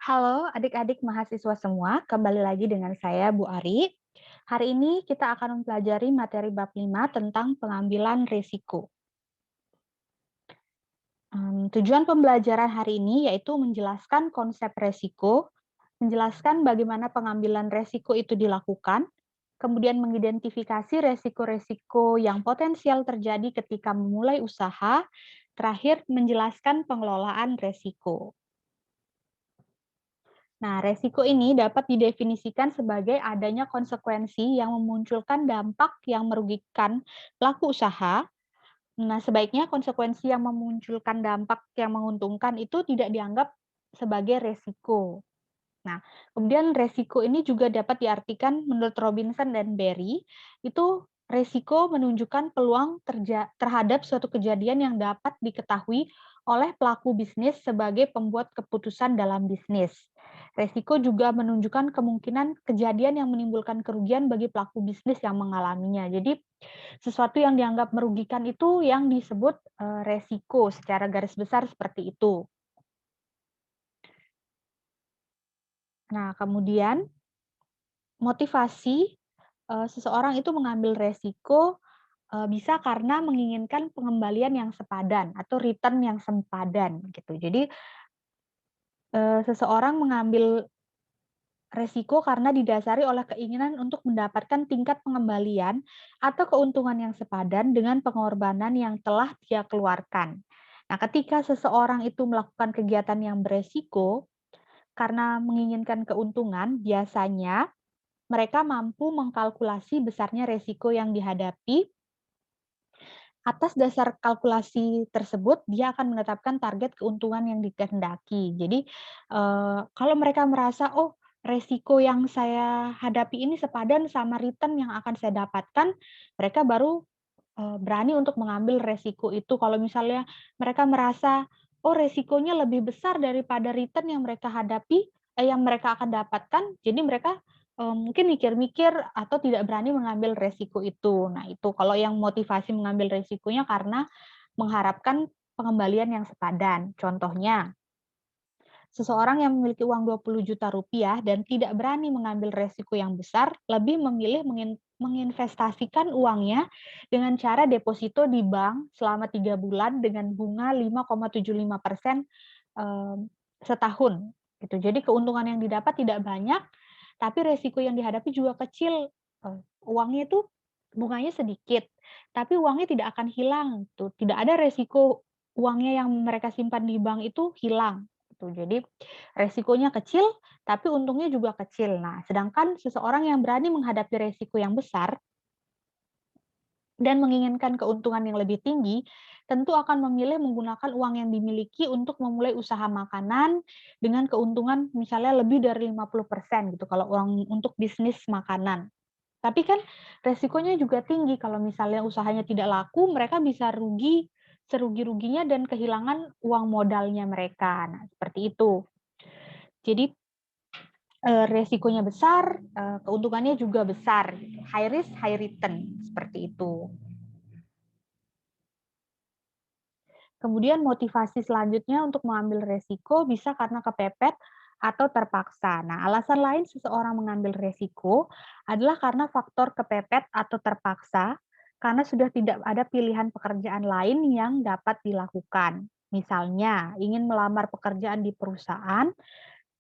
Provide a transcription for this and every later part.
Halo adik-adik mahasiswa semua, kembali lagi dengan saya Bu Ari. Hari ini kita akan mempelajari materi bab 5 tentang pengambilan risiko. Tujuan pembelajaran hari ini yaitu menjelaskan konsep resiko, menjelaskan bagaimana pengambilan resiko itu dilakukan, kemudian mengidentifikasi resiko-resiko yang potensial terjadi ketika memulai usaha, terakhir menjelaskan pengelolaan resiko. Nah, resiko ini dapat didefinisikan sebagai adanya konsekuensi yang memunculkan dampak yang merugikan pelaku usaha. Nah, sebaiknya konsekuensi yang memunculkan dampak yang menguntungkan itu tidak dianggap sebagai resiko. Nah, kemudian resiko ini juga dapat diartikan menurut Robinson dan Berry, itu resiko menunjukkan peluang terhadap suatu kejadian yang dapat diketahui oleh pelaku bisnis sebagai pembuat keputusan dalam bisnis. Resiko juga menunjukkan kemungkinan kejadian yang menimbulkan kerugian bagi pelaku bisnis yang mengalaminya. Jadi, sesuatu yang dianggap merugikan itu yang disebut resiko secara garis besar seperti itu. Nah, kemudian motivasi seseorang itu mengambil resiko bisa karena menginginkan pengembalian yang sepadan atau return yang sempadan gitu. Jadi, seseorang mengambil resiko karena didasari oleh keinginan untuk mendapatkan tingkat pengembalian atau keuntungan yang sepadan dengan pengorbanan yang telah dia keluarkan. Nah, ketika seseorang itu melakukan kegiatan yang beresiko karena menginginkan keuntungan, biasanya mereka mampu mengkalkulasi besarnya resiko yang dihadapi. Atas dasar kalkulasi tersebut, dia akan menetapkan target keuntungan yang dikehendaki. Jadi, kalau mereka merasa, "Oh, resiko yang saya hadapi ini sepadan sama return yang akan saya dapatkan," mereka baru, berani untuk mengambil resiko itu. Kalau misalnya mereka merasa, "Oh, resikonya lebih besar daripada return yang mereka hadapi yang mereka akan dapatkan," jadi mereka mungkin mikir-mikir atau tidak berani mengambil resiko itu. Nah, itu kalau yang motivasi mengambil resikonya karena mengharapkan pengembalian yang sepadan. Contohnya, seseorang yang memiliki uang Rp20 juta dan tidak berani mengambil resiko yang besar, lebih memilih menginvestasikan uangnya dengan cara deposito di bank selama 3 bulan dengan bunga 5,75% setahun. Gitu. Jadi keuntungan yang didapat tidak banyak, tapi resiko yang dihadapi juga kecil, uangnya itu bunganya sedikit, tapi uangnya tidak akan hilang tuh, tidak ada resiko uangnya yang mereka simpan di bank itu hilang, gitu. Jadi resikonya kecil, tapi untungnya juga kecil. Nah, sedangkan seseorang yang berani menghadapi resiko yang besar dan menginginkan keuntungan yang lebih tinggi, tentu akan memilih menggunakan uang yang dimiliki untuk memulai usaha makanan dengan keuntungan misalnya lebih dari 50% gitu kalau uang untuk bisnis makanan. Tapi kan resikonya juga tinggi kalau misalnya usahanya tidak laku, mereka bisa rugi serugi-ruginya dan kehilangan uang modalnya mereka. Nah, seperti itu. Jadi, resikonya besar, keuntungannya juga besar gitu. High risk, high return, seperti itu. Kemudian motivasi selanjutnya untuk mengambil resiko bisa karena kepepet atau terpaksa. Nah, alasan lain seseorang mengambil resiko adalah karena faktor kepepet atau terpaksa, karena sudah tidak ada pilihan pekerjaan lain yang dapat dilakukan. Misalnya, ingin melamar pekerjaan di perusahaan,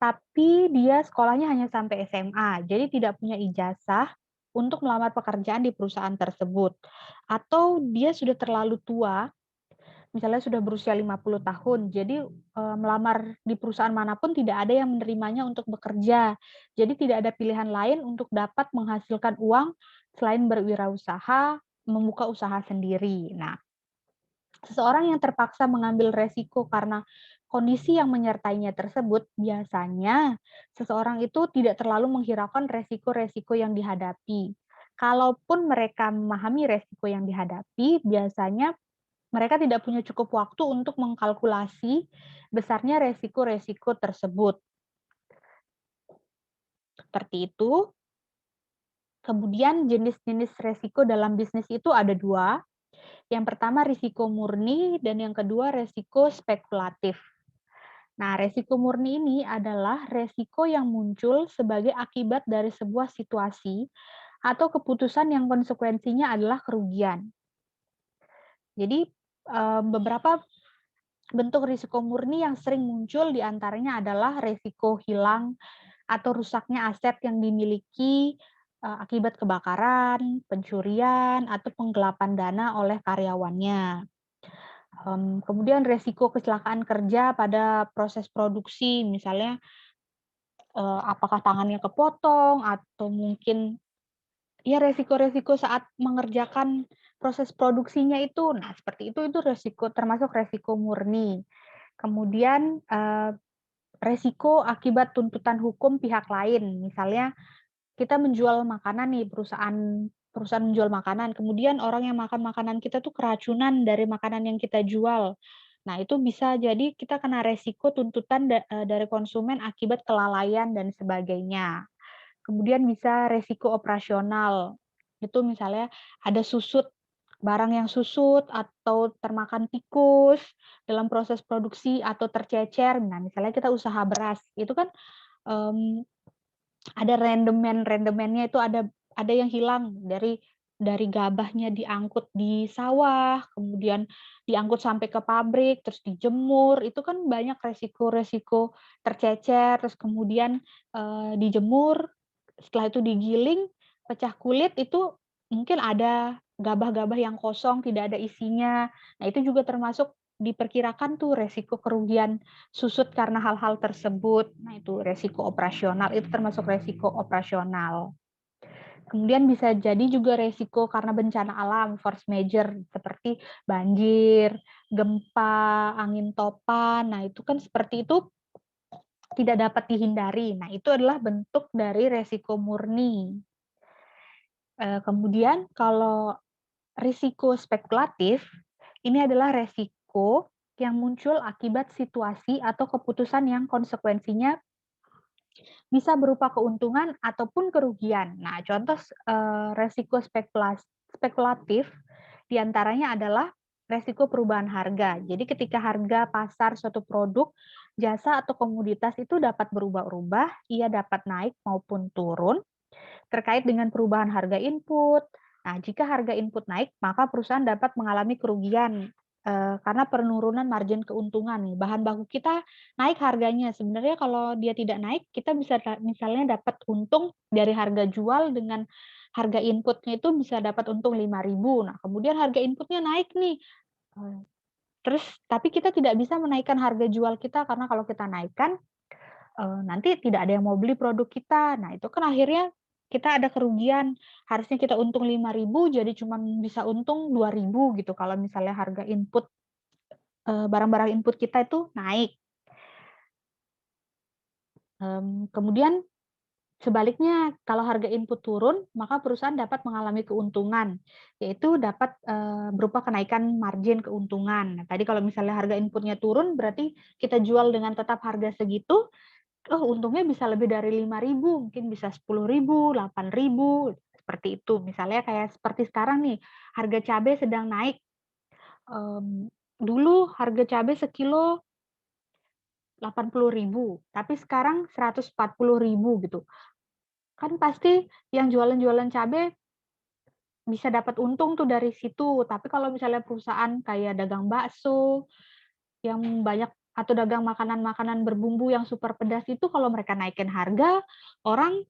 tapi dia sekolahnya hanya sampai SMA, jadi tidak punya ijazah untuk melamar pekerjaan di perusahaan tersebut. Atau dia sudah terlalu tua misalnya sudah berusia 50 tahun, jadi, melamar di perusahaan manapun tidak ada yang menerimanya untuk bekerja. Jadi tidak ada pilihan lain untuk dapat menghasilkan uang selain berwirausaha, membuka usaha sendiri. Nah, seseorang yang terpaksa mengambil resiko karena kondisi yang menyertainya tersebut, biasanya seseorang itu tidak terlalu menghiraukan resiko-resiko yang dihadapi. Kalaupun mereka memahami resiko yang dihadapi, biasanya mereka tidak punya cukup waktu untuk mengkalkulasi besarnya resiko-resiko tersebut. Seperti itu. Kemudian jenis-jenis resiko dalam bisnis itu ada dua. Yang pertama risiko murni dan yang kedua resiko spekulatif. Nah, resiko murni ini adalah resiko yang muncul sebagai akibat dari sebuah situasi atau keputusan yang konsekuensinya adalah kerugian. Jadi, beberapa bentuk risiko murni yang sering muncul di antaranya adalah resiko hilang atau rusaknya aset yang dimiliki, akibat kebakaran, pencurian, atau penggelapan dana oleh karyawannya. Kemudian resiko kecelakaan kerja pada proses produksi, misalnya, apakah tangannya kepotong atau mungkin ya resiko-resiko saat mengerjakan proses produksinya itu. Nah, seperti itu resiko termasuk resiko murni. Kemudian, resiko akibat tuntutan hukum pihak lain, misalnya kita menjual makanan nih, perusahaan perusahaan menjual makanan, kemudian orang yang makan makanan kita tuh keracunan dari makanan yang kita jual. Nah, itu bisa jadi kita kena resiko tuntutan dari konsumen akibat kelalaian dan sebagainya. Kemudian bisa resiko operasional, itu misalnya ada susut, barang yang susut atau termakan tikus dalam proses produksi atau tercecer. Nah, misalnya kita usaha beras, itu kan, mmm ada rendemennya itu ada yang hilang dari gabahnya diangkut di sawah, kemudian diangkut sampai ke pabrik, terus dijemur, itu kan banyak resiko-resiko tercecer, terus kemudian, dijemur, setelah itu digiling, pecah kulit, itu mungkin ada gabah-gabah yang kosong, tidak ada isinya. Nah, itu juga termasuk diperkirakan tuh resiko kerugian susut karena hal-hal tersebut. Nah, itu resiko operasional, itu termasuk resiko operasional. Kemudian bisa jadi juga resiko karena bencana alam, force major, seperti banjir, gempa, angin topan. Nah, itu kan seperti itu tidak dapat dihindari. Nah, itu adalah bentuk dari resiko murni. Kemudian kalau risiko spekulatif, ini adalah resiko yang muncul akibat situasi atau keputusan yang konsekuensinya bisa berupa keuntungan ataupun kerugian. Nah, contoh resiko spekulatif diantaranya adalah resiko perubahan harga. Jadi ketika harga pasar suatu produk, jasa atau komoditas itu dapat berubah-ubah, ia dapat naik maupun turun terkait dengan perubahan harga input. Nah, jika harga input naik, maka perusahaan dapat mengalami kerugian karena penurunan margin keuntungan nih. Bahan baku kita naik harganya. Sebenarnya kalau dia tidak naik, kita bisa misalnya dapat untung dari harga jual dengan harga inputnya itu bisa dapat untung 5.000. Nah, kemudian harga inputnya naik nih. eee, Terus tapi kita tidak bisa menaikkan harga jual kita karena kalau kita naikkan nanti tidak ada yang mau beli produk kita. Nah, itu kan akhirnya kita ada kerugian, harusnya kita untung 5.000 jadi cuma bisa untung 2.000 gitu kalau misalnya harga input, barang-barang input kita itu naik. Kemudian sebaliknya kalau harga input turun, maka perusahaan dapat mengalami keuntungan, yaitu dapat, berupa kenaikan margin keuntungan. Nah, tadi kalau misalnya harga inputnya turun, berarti kita jual dengan tetap harga segitu. Oh, untungnya bisa lebih dari 5.000 mungkin bisa 10.000 8.000 seperti itu. Misalnya kayak seperti sekarang nih, harga cabai sedang naik, dulu harga cabai sekilo 80.000 tapi sekarang 140.000 gitu. Kan pasti yang jualan-jualan cabai bisa dapat untung tuh dari situ. Tapi kalau misalnya perusahaan kayak dagang bakso, yang banyak atau dagang makanan-makanan berbumbu yang super pedas itu kalau mereka naikin harga, orang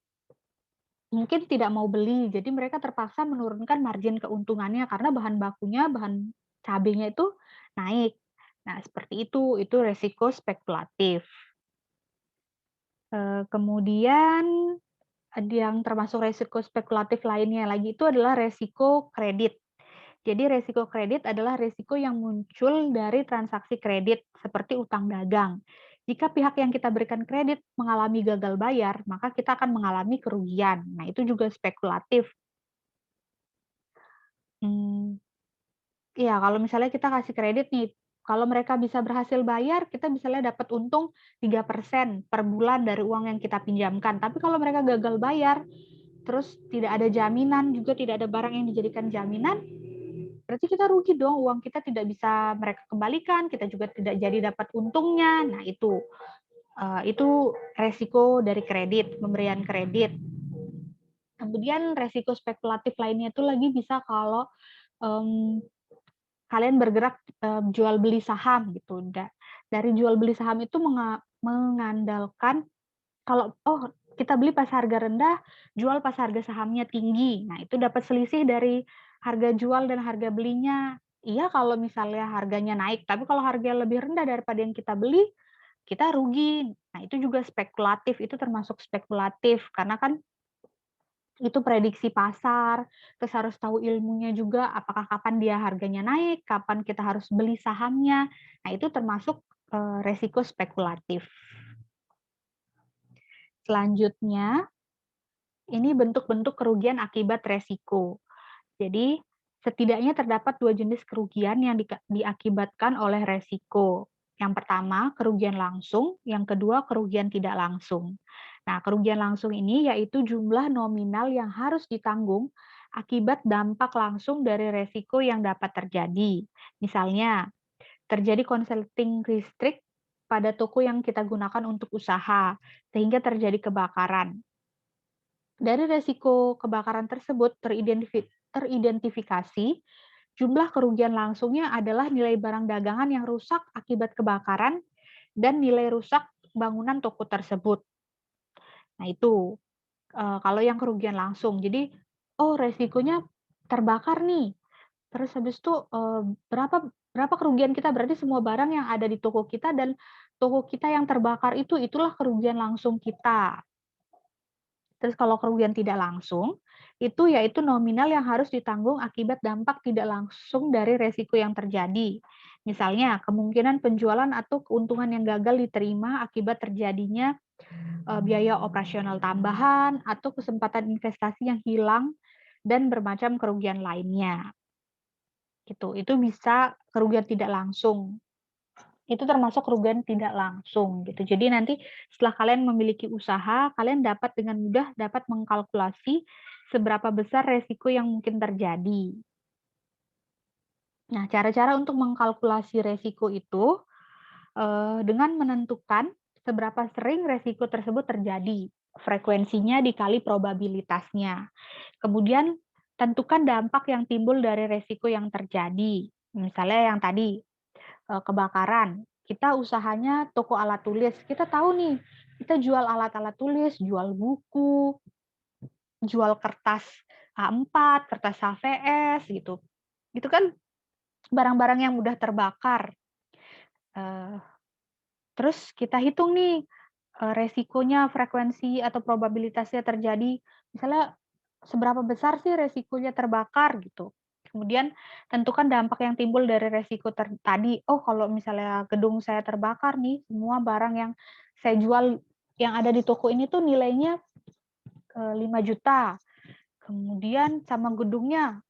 mungkin tidak mau beli, jadi mereka terpaksa menurunkan margin keuntungannya karena bahan bakunya, bahan cabenya itu naik. Nah, seperti itu resiko spekulatif. Kemudian ada yang termasuk resiko spekulatif lainnya lagi itu adalah resiko kredit. Jadi resiko kredit adalah resiko yang muncul dari transaksi kredit seperti utang dagang. Jika pihak yang kita berikan kredit mengalami gagal bayar, maka kita akan mengalami kerugian. Nah, itu juga spekulatif. Mmm, iya, kalau misalnya kita kasih kredit nih, kalau mereka bisa berhasil bayar, kita misalnya dapat untung 3% per bulan dari uang yang kita pinjamkan. Tapi kalau mereka gagal bayar, terus tidak ada jaminan, juga tidak ada barang yang dijadikan jaminan, berarti kita rugi dong, uang kita tidak bisa mereka kembalikan, kita juga tidak jadi dapat untungnya. Nah, itu resiko dari kredit, pemberian kredit. Kemudian resiko spekulatif lainnya itu lagi bisa kalau kalian bergerak jual beli saham gitu. Dari jual beli saham itu mengandalkan kalau kita beli pas harga rendah, jual pas harga sahamnya tinggi. Nah, itu dapat selisih dari harga jual dan harga belinya. Iya kalau misalnya harganya naik, tapi kalau harga lebih rendah daripada yang kita beli, kita rugi. Nah, itu juga spekulatif, itu termasuk spekulatif karena kan itu prediksi pasar, terus harus tahu ilmunya juga apakah kapan dia harganya naik, kapan kita harus beli sahamnya. Nah, itu termasuk resiko spekulatif. Selanjutnya, ini bentuk-bentuk kerugian akibat resiko. Jadi, setidaknya terdapat 2 jenis kerugian yang diakibatkan oleh resiko. Yang pertama, kerugian langsung, yang kedua, kerugian tidak langsung. Nah, kerugian langsung ini yaitu jumlah nominal yang harus ditanggung akibat dampak langsung dari resiko yang dapat terjadi. Misalnya, terjadi konsleting listrik pada toko yang kita gunakan untuk usaha, sehingga terjadi kebakaran. Dari resiko kebakaran tersebut teridentifikasi jumlah kerugian langsungnya adalah nilai barang dagangan yang rusak akibat kebakaran dan nilai rusak bangunan toko tersebut. Nah, itu kalau yang kerugian langsung. Jadi, resikonya terbakar nih. Terus habis itu berapa berapa kerugian kita, berarti semua barang yang ada di toko kita dan toko kita yang terbakar itulah kerugian langsung kita. Terus kalau kerugian tidak langsung, itu yaitu nominal yang harus ditanggung akibat dampak tidak langsung dari resiko yang terjadi. Misalnya, kemungkinan penjualan atau keuntungan yang gagal diterima akibat terjadinya biaya operasional tambahan atau kesempatan investasi yang hilang dan bermacam kerugian lainnya. Itu bisa kerugian tidak langsung. Itu termasuk kerugian tidak langsung gitu. Jadi nanti setelah kalian memiliki usaha, kalian dapat dengan mudah dapat mengkalkulasi seberapa besar resiko yang mungkin terjadi. Nah, cara-cara untuk mengkalkulasi resiko itu dengan menentukan seberapa sering resiko tersebut terjadi, frekuensinya dikali probabilitasnya. Kemudian tentukan dampak yang timbul dari resiko yang terjadi. Misalnya yang tadi, kebakaran, kita usahanya toko alat tulis, kita tahu nih, kita jual alat-alat tulis, jual buku, jual kertas A4, kertas HVS gitu. Itu kan barang-barang yang mudah terbakar. Terus kita hitung nih, resikonya, frekuensi atau probabilitasnya terjadi, misalnya seberapa besar sih resikonya terbakar gitu. Kemudian tentukan dampak yang timbul dari resiko tadi. Oh, kalau misalnya gedung saya terbakar nih, semua barang yang saya jual yang ada di toko ini tuh nilainya 5 juta. Kemudian sama gedungnya,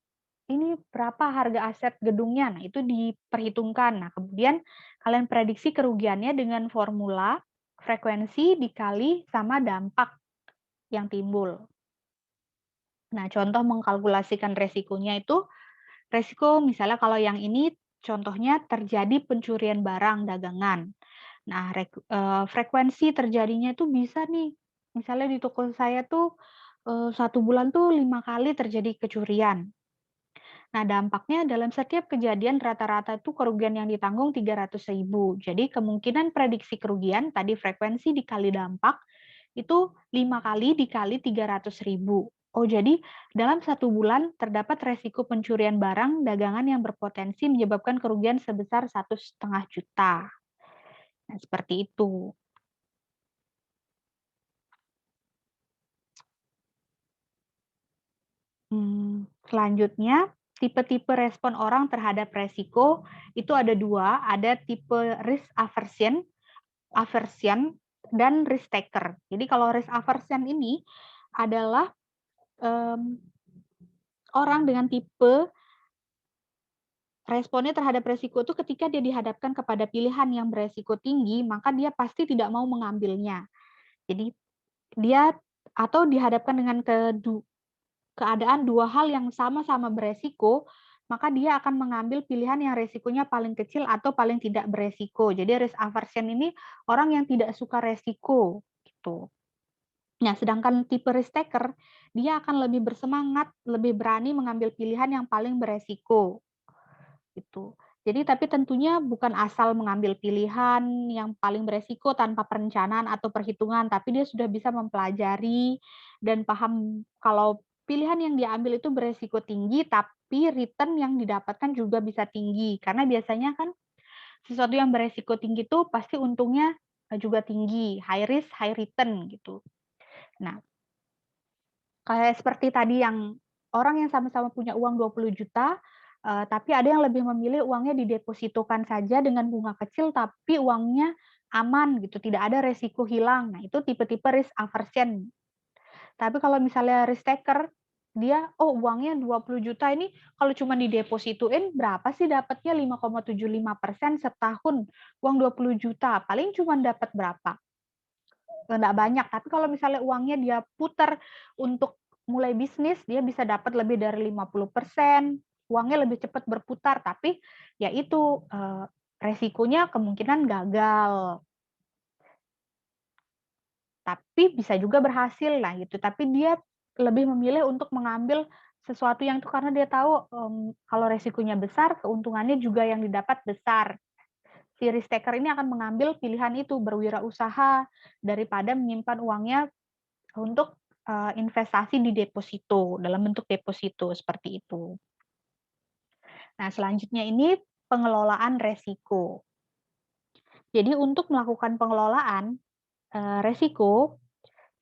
ini berapa harga aset gedungnya. Nah, itu diperhitungkan. Nah, kemudian kalian prediksi kerugiannya dengan formula frekuensi dikali sama dampak yang timbul. Nah, contoh mengkalkulasikan resikonya itu, resiko misalnya kalau yang ini contohnya terjadi pencurian barang dagangan. Nah, frekuensi terjadinya itu bisa nih, misalnya di toko saya tuh 1 bulan tuh 5 kali terjadi kecurian. Nah, dampaknya dalam setiap kejadian rata-rata itu kerugian yang ditanggung 300.000. Jadi kemungkinan prediksi kerugian tadi frekuensi dikali dampak itu 5 kali dikali 300.000. Oh, jadi dalam 1 bulan terdapat resiko pencurian barang dagangan yang berpotensi menyebabkan kerugian sebesar 1,5 juta. Nah, seperti itu. Selanjutnya, tipe-tipe respon orang terhadap resiko itu ada 2, ada tipe risk aversion dan risk taker. Jadi kalau risk aversion ini adalah orang dengan tipe responnya terhadap resiko itu ketika dia dihadapkan kepada pilihan yang beresiko tinggi, maka dia pasti tidak mau mengambilnya. Jadi dia atau dihadapkan dengan keadaan 2 hal yang sama-sama beresiko, maka dia akan mengambil pilihan yang resikonya paling kecil atau paling tidak beresiko. Jadi risk aversion ini orang yang tidak suka resiko gitu. Nah, sedangkan tipe risk taker, dia akan lebih bersemangat, lebih berani mengambil pilihan yang paling beresiko gitu. Jadi tapi tentunya bukan asal mengambil pilihan yang paling beresiko tanpa perencanaan atau perhitungan, tapi dia sudah bisa mempelajari dan paham kalau pilihan yang diambil itu beresiko tinggi, tapi return yang didapatkan juga bisa tinggi. Karena biasanya kan sesuatu yang beresiko tinggi itu pasti untungnya juga tinggi, high risk, high return gitu. Nah, kayak seperti tadi yang orang yang sama-sama punya uang 20 juta, tapi ada yang lebih memilih uangnya didepositokan saja dengan bunga kecil, tapi uangnya aman gitu, tidak ada resiko hilang. Nah, itu tipe-tipe risk aversion. Tapi kalau misalnya risk taker, dia, oh uangnya 20 juta ini kalau cuma dideposituin berapa sih dapatnya 5,75% setahun, uang 20 juta, paling cuma dapat berapa? Nggak banyak, tapi kalau misalnya uangnya dia putar untuk mulai bisnis, dia bisa dapat lebih dari 50%, uangnya lebih cepat berputar, tapi ya itu, resikonya kemungkinan gagal. Tapi bisa juga berhasil lah gitu, tapi dia lebih memilih untuk mengambil sesuatu yang itu karena dia tahu, kalau resikonya besar, keuntungannya juga yang didapat besar. Si risk taker ini akan mengambil pilihan itu, berwirausaha daripada menyimpan uangnya untuk, investasi di deposito, dalam bentuk deposito, seperti itu. Nah, selanjutnya ini pengelolaan resiko. Jadi untuk melakukan pengelolaan, resiko,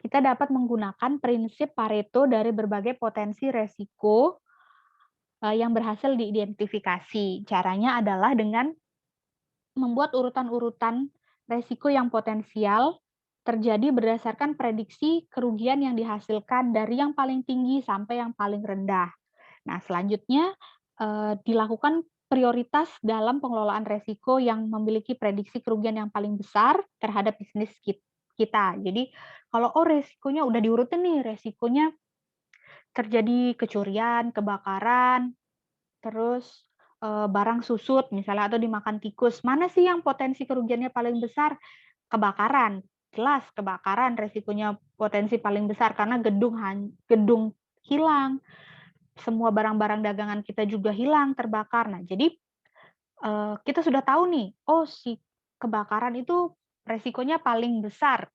kita dapat menggunakan prinsip Pareto dari berbagai potensi resiko, yang berhasil diidentifikasi. Caranya adalah dengan membuat urutan-urutan resiko yang potensial terjadi berdasarkan prediksi kerugian yang dihasilkan dari yang paling tinggi sampai yang paling rendah. Nah, selanjutnya dilakukan prioritas dalam pengelolaan resiko yang memiliki prediksi kerugian yang paling besar terhadap bisnis kita. Jadi, kalau resikonya udah diurutin nih, resikonya terjadi kecurian, kebakaran, terus barang susut misalnya atau dimakan tikus. Mana sih yang potensi kerugiannya paling besar? Kebakaran. Jelas kebakaran resikonya potensi paling besar karena gedung hilang, semua barang-barang dagangan kita juga hilang, terbakar. Nah, jadi, kita sudah tahu nih, oh si kebakaran itu resikonya paling besar.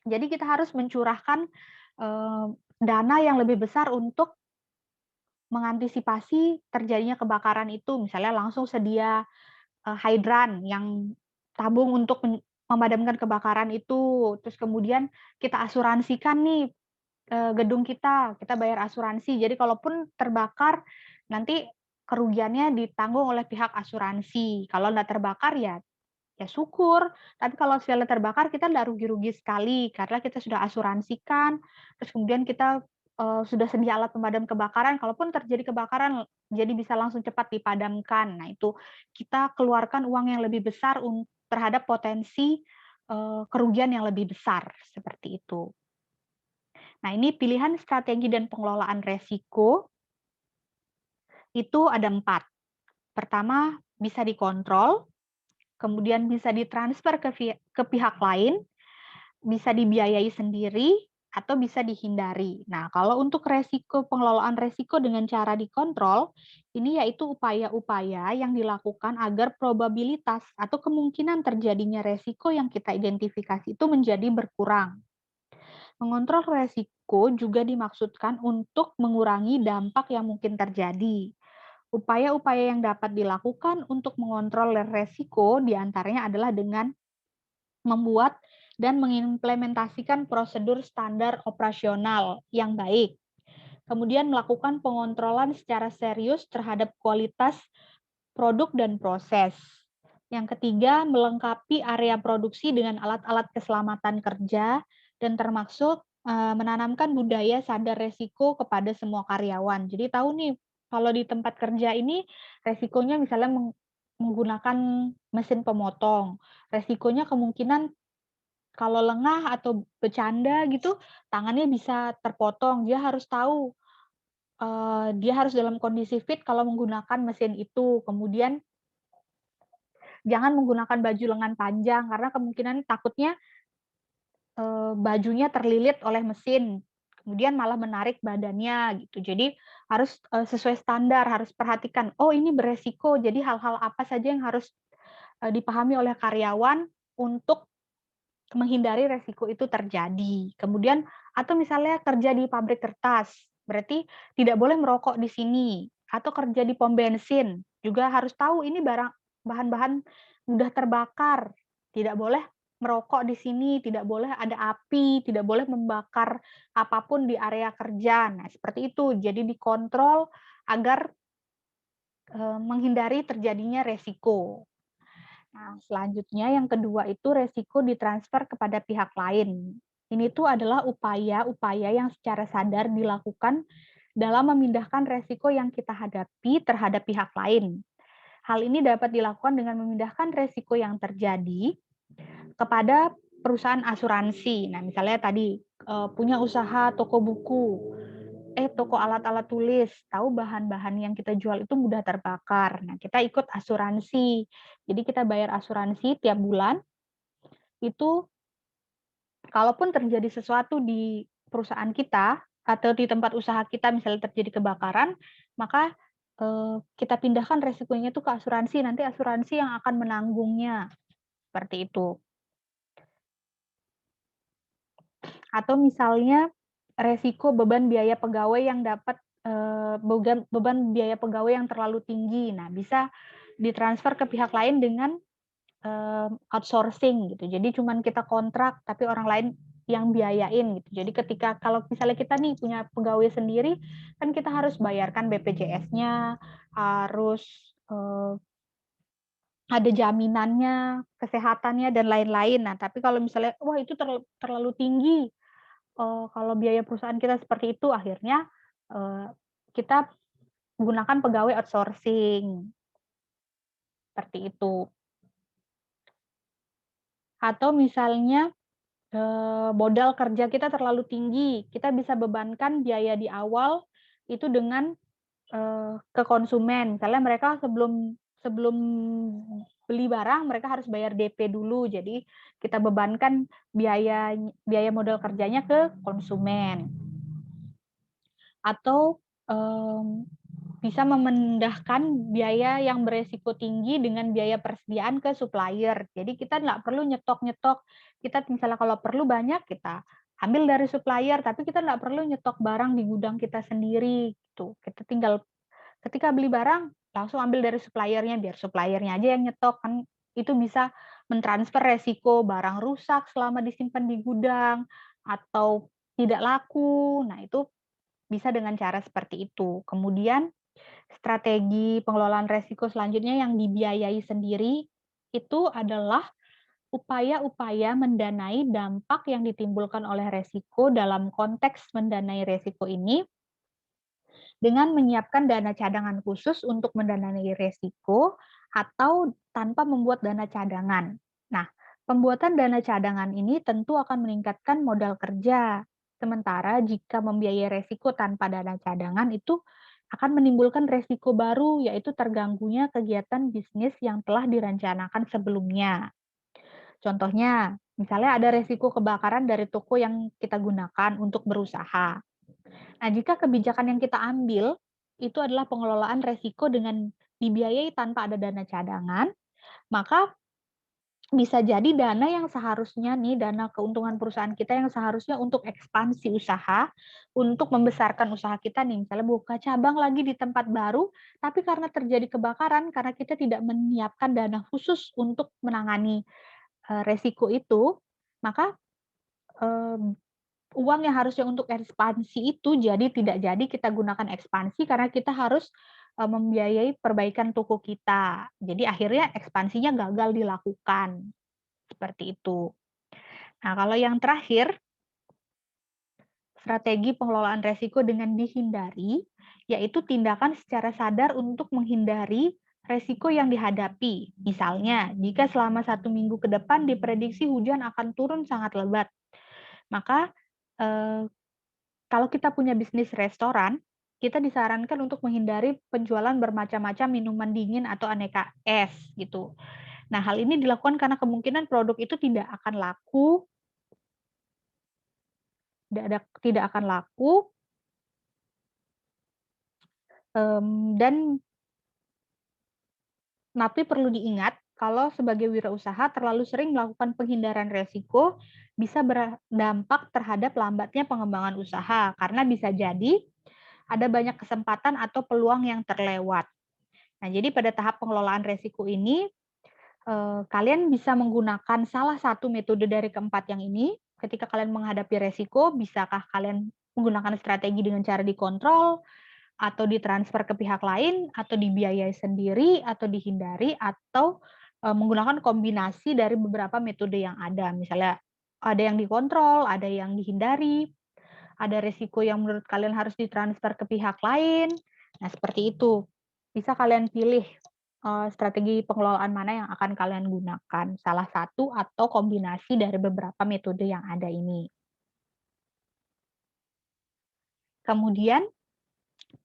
Jadi kita harus mencurahkan, dana yang lebih besar untuk mengantisipasi terjadinya kebakaran itu. Misalnya langsung sedia, hidran yang tabung untuk memadamkan kebakaran itu, terus kemudian kita asuransikan nih gedung kita bayar asuransi. Jadi kalaupun terbakar, nanti kerugiannya ditanggung oleh pihak asuransi. Kalau nggak terbakar ya ya syukur, tapi kalau misalnya terbakar kita nggak rugi-rugi sekali karena kita sudah asuransikan, terus kemudian kita, sudah sedia alat pemadam kebakaran, kalaupun terjadi kebakaran jadi bisa langsung cepat dipadamkan. Nah itu, kita keluarkan uang yang lebih besar terhadap potensi, kerugian yang lebih besar, seperti itu. Nah, ini pilihan strategi dan pengelolaan resiko itu ada 4. Pertama, bisa dikontrol, kemudian bisa ditransfer ke pihak lain, bisa dibiayai sendiri, atau bisa dihindari. Nah, kalau untuk pengelolaan resiko dengan cara dikontrol, ini yaitu upaya-upaya yang dilakukan agar probabilitas atau kemungkinan terjadinya resiko yang kita identifikasi itu menjadi berkurang. Mengontrol resiko juga dimaksudkan untuk mengurangi dampak yang mungkin terjadi. Upaya-upaya yang dapat dilakukan untuk mengontrol resiko diantaranya adalah dengan membuat dan mengimplementasikan prosedur standar operasional yang baik. Kemudian melakukan pengontrolan secara serius terhadap kualitas produk dan proses. Yang ketiga, melengkapi area produksi dengan alat-alat keselamatan kerja dan termasuk menanamkan budaya sadar resiko kepada semua karyawan. Jadi tahu nih, kalau di tempat kerja ini resikonya misalnya menggunakan mesin pemotong. Resikonya kemungkinan kalau lengah atau bercanda gitu, tangannya bisa terpotong. Dia harus tahu dia harus dalam kondisi fit kalau menggunakan mesin itu. Kemudian jangan menggunakan baju lengan panjang karena kemungkinan takutnya bajunya terlilit oleh mesin, kemudian malah menarik badannya gitu. Jadi harus sesuai standar, harus perhatikan, oh ini beresiko, jadi hal-hal apa saja yang harus dipahami oleh karyawan untuk menghindari resiko itu terjadi. Kemudian atau misalnya kerja di pabrik kertas, berarti tidak boleh merokok di sini, atau kerja di pom bensin, juga harus tahu ini bahan-bahan mudah terbakar, tidak boleh merokok di sini, tidak boleh ada api, tidak boleh membakar apapun di area kerja. Nah, seperti itu. Jadi dikontrol agar menghindari terjadinya resiko. Nah, selanjutnya yang kedua itu resiko ditransfer kepada pihak lain. Ini tuh adalah upaya-upaya yang secara sadar dilakukan dalam memindahkan resiko yang kita hadapi terhadap pihak lain. Hal ini dapat dilakukan dengan memindahkan resiko yang terjadi kepada perusahaan asuransi. Nah, misalnya tadi punya usaha toko buku, toko alat-alat tulis, tahu bahan-bahan yang kita jual itu mudah terbakar. Nah, kita ikut asuransi. Jadi kita bayar asuransi tiap bulan, itu kalaupun terjadi sesuatu di perusahaan kita atau di tempat usaha kita misalnya terjadi kebakaran, maka kita pindahkan resikonya itu ke asuransi, nanti asuransi yang akan menanggungnya, seperti itu. Atau misalnya resiko beban biaya pegawai yang dapat beban biaya pegawai yang terlalu tinggi. Nah, bisa ditransfer ke pihak lain dengan outsourcing gitu. Jadi cuman kita kontrak tapi orang lain yang biayain gitu. Jadi ketika kalau misalnya kita nih punya pegawai sendiri, kan kita harus bayarkan BPJS-nya, harus ada jaminannya, kesehatannya dan lain-lain. Nah, tapi kalau misalnya wah itu terlalu tinggi, kalau biaya perusahaan kita seperti itu, akhirnya kita gunakan pegawai outsourcing, seperti itu. Atau misalnya modal kerja kita terlalu tinggi, kita bisa bebankan biaya di awal itu dengan ke konsumen. Misalnya mereka sebelum sebelum beli barang mereka harus bayar DP dulu. Jadi kita bebankan biaya biaya modal kerjanya ke konsumen. Atau bisa memindahkan biaya yang beresiko tinggi dengan biaya persediaan ke supplier. Jadi kita nggak perlu nyetok-nyetok. Kita misalnya kalau perlu banyak kita ambil dari supplier, tapi kita nggak perlu nyetok barang di gudang kita sendiri. Gitu. Kita tinggal ketika beli barang langsung ambil dari suppliernya, biar suppliernya aja yang nyetok kan itu bisa mentransfer resiko barang rusak selama disimpan di gudang atau tidak laku. Nah itu bisa dengan cara seperti itu. Kemudian strategi pengelolaan resiko selanjutnya yang dibiayai sendiri itu adalah upaya-upaya mendanai dampak yang ditimbulkan oleh resiko. Dalam konteks mendanai resiko ini dengan menyiapkan dana cadangan khusus untuk mendanai resiko atau tanpa membuat dana cadangan. Nah, pembuatan dana cadangan ini tentu akan meningkatkan modal kerja. Sementara jika membiayai resiko tanpa dana cadangan itu akan menimbulkan resiko baru, yaitu terganggunya kegiatan bisnis yang telah direncanakan sebelumnya. Contohnya, misalnya ada resiko kebakaran dari toko yang kita gunakan untuk berusaha. Nah, jika kebijakan yang kita ambil itu adalah pengelolaan resiko dengan dibiayai tanpa ada dana cadangan, maka bisa jadi dana yang seharusnya nih, dana keuntungan perusahaan kita yang seharusnya untuk ekspansi usaha, untuk membesarkan usaha kita nih, misalnya buka cabang lagi di tempat baru, tapi karena terjadi kebakaran, karena kita tidak menyiapkan dana khusus untuk menangani resiko itu, maka uang yang harusnya untuk ekspansi itu jadi tidak jadi kita gunakan ekspansi karena kita harus membiayai perbaikan toko kita. Jadi akhirnya ekspansinya gagal dilakukan. Seperti itu. Nah, kalau yang terakhir, strategi pengelolaan resiko dengan dihindari, yaitu tindakan secara sadar untuk menghindari resiko yang dihadapi. Misalnya, jika selama 1 minggu ke depan diprediksi hujan akan turun sangat lebat, maka kalau kita punya bisnis restoran, kita disarankan untuk menghindari penjualan bermacam-macam minuman dingin atau aneka es gitu. Nah, hal ini dilakukan karena kemungkinan produk itu tidak akan laku, dan tapi perlu diingat kalau sebagai wirausaha terlalu sering melakukan penghindaran resiko bisa berdampak terhadap lambatnya pengembangan usaha karena bisa jadi ada banyak kesempatan atau peluang yang terlewat. Nah, jadi pada tahap pengelolaan resiko ini kalian bisa menggunakan salah satu metode dari keempat yang ini. Ketika kalian menghadapi resiko, bisakah kalian menggunakan strategi dengan cara dikontrol, atau ditransfer ke pihak lain, atau dibiayai sendiri, atau dihindari, atau menggunakan kombinasi dari beberapa metode yang ada. Misalnya ada yang dikontrol, ada yang dihindari, ada resiko yang menurut kalian harus ditransfer ke pihak lain. Nah, seperti itu. Bisa kalian pilih strategi pengelolaan mana yang akan kalian gunakan, salah satu atau kombinasi dari beberapa metode yang ada ini. Kemudian,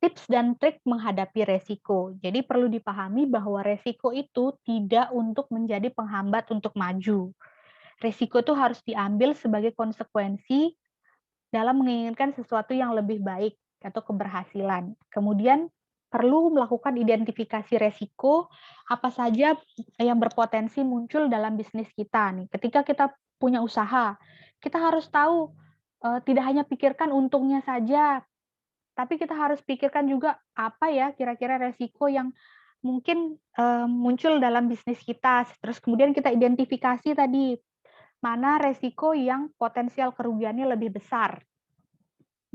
tips dan trik menghadapi resiko. Jadi perlu dipahami bahwa resiko itu tidak untuk menjadi penghambat untuk maju. Resiko itu harus diambil sebagai konsekuensi dalam menginginkan sesuatu yang lebih baik atau keberhasilan. Kemudian perlu melakukan identifikasi resiko apa saja yang berpotensi muncul dalam bisnis kita nih. Ketika kita punya usaha, kita harus tahu tidak hanya pikirkan untungnya saja, tapi kita harus pikirkan juga apa ya kira-kira resiko yang mungkin muncul dalam bisnis kita. Terus kemudian kita identifikasi tadi mana resiko yang potensial kerugiannya lebih besar.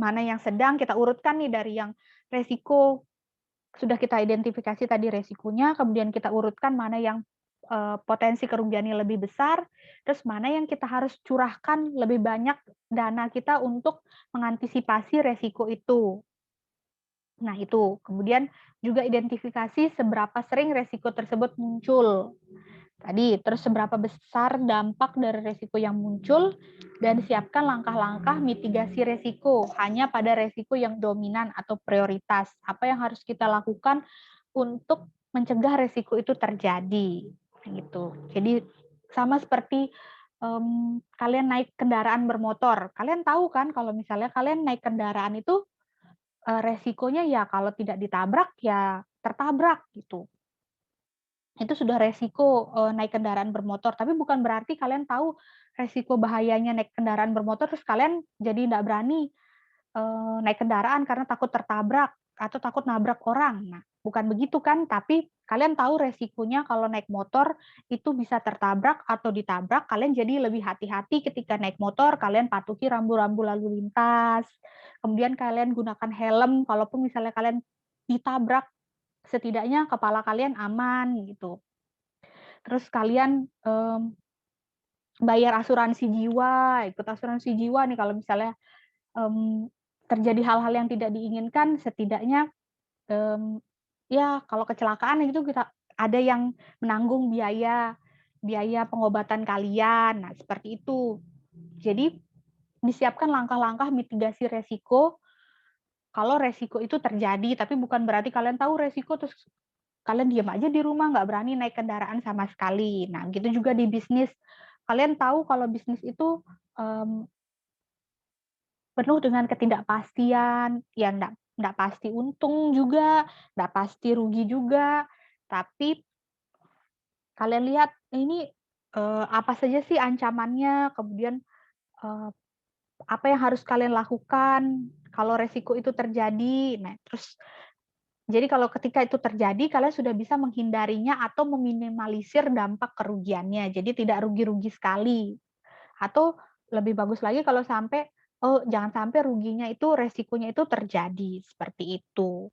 Mana yang sedang kita urutkan nih dari yang resiko sudah kita identifikasi tadi resikonya, kemudian kita urutkan mana yang potensi kerugiannya lebih besar, terus mana yang kita harus curahkan lebih banyak dana kita untuk mengantisipasi resiko itu. Nah itu, kemudian juga identifikasi seberapa sering resiko tersebut muncul. Tadi, terus seberapa besar dampak dari resiko yang muncul, dan siapkan langkah-langkah mitigasi resiko hanya pada resiko yang dominan atau prioritas. Apa yang harus kita lakukan untuk mencegah resiko itu terjadi, gitu. Jadi sama seperti kalian naik kendaraan bermotor, kalian tahu kan kalau misalnya kalian naik kendaraan itu resikonya ya kalau tidak ditabrak ya tertabrak gitu. Itu sudah resiko, naik kendaraan bermotor, tapi bukan berarti kalian tahu resiko bahayanya naik kendaraan bermotor, terus kalian jadi nggak berani, naik kendaraan karena takut tertabrak atau takut nabrak orang. Nah, bukan begitu kan, tapi kalian tahu resikonya kalau naik motor itu bisa tertabrak atau ditabrak, kalian jadi lebih hati-hati ketika naik motor, kalian patuhi rambu-rambu lalu lintas, kemudian kalian gunakan helm, kalaupun misalnya kalian ditabrak, setidaknya kepala kalian aman, gitu. Terus kalian, bayar asuransi jiwa, ikut asuransi jiwa nih kalau misalnya, mmm, terjadi hal-hal yang tidak diinginkan setidaknya, mmm, ya kalau kecelakaan itu kita ada yang menanggung biaya biaya pengobatan kalian. Nah, seperti itu. Jadi disiapkan langkah-langkah mitigasi resiko kalau resiko itu terjadi, tapi bukan berarti kalian tahu resiko terus kalian diam aja di rumah, nggak berani naik kendaraan sama sekali. Nah, gitu juga di bisnis. Kalian tahu kalau bisnis itu mmm, penuh dengan ketidakpastian, ya nggak pasti untung juga, nggak pasti rugi juga, tapi kalian lihat ini apa saja sih ancamannya, kemudian eee, apa yang harus kalian lakukan kalau resiko itu terjadi. Nah, terus jadi kalau ketika itu terjadi, kalian sudah bisa menghindarinya atau meminimalisir dampak kerugiannya. Jadi tidak rugi-rugi sekali. Atau lebih bagus lagi kalau sampai, oh jangan sampai ruginya itu, resikonya itu terjadi, seperti itu.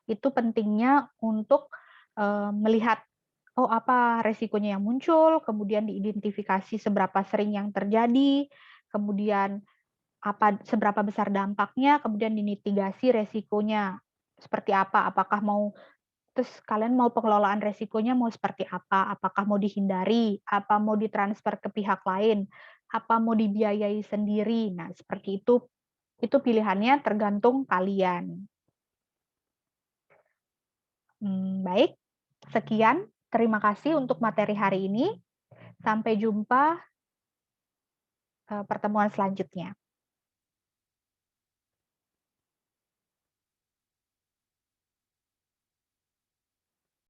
Itu pentingnya untuk, melihat, oh apa resikonya yang muncul, kemudian diidentifikasi seberapa sering yang terjadi, kemudian seberapa besar dampaknya, kemudian dimitigasi resikonya, seperti apa, apakah mau terus kalian mau pengelolaan resikonya mau seperti apa? Apakah mau dihindari? Apa mau ditransfer ke pihak lain? Apa mau dibiayai sendiri? Nah, seperti itu pilihannya tergantung kalian. Baik, sekian. Terima kasih untuk materi hari ini. Sampai jumpa pertemuan selanjutnya.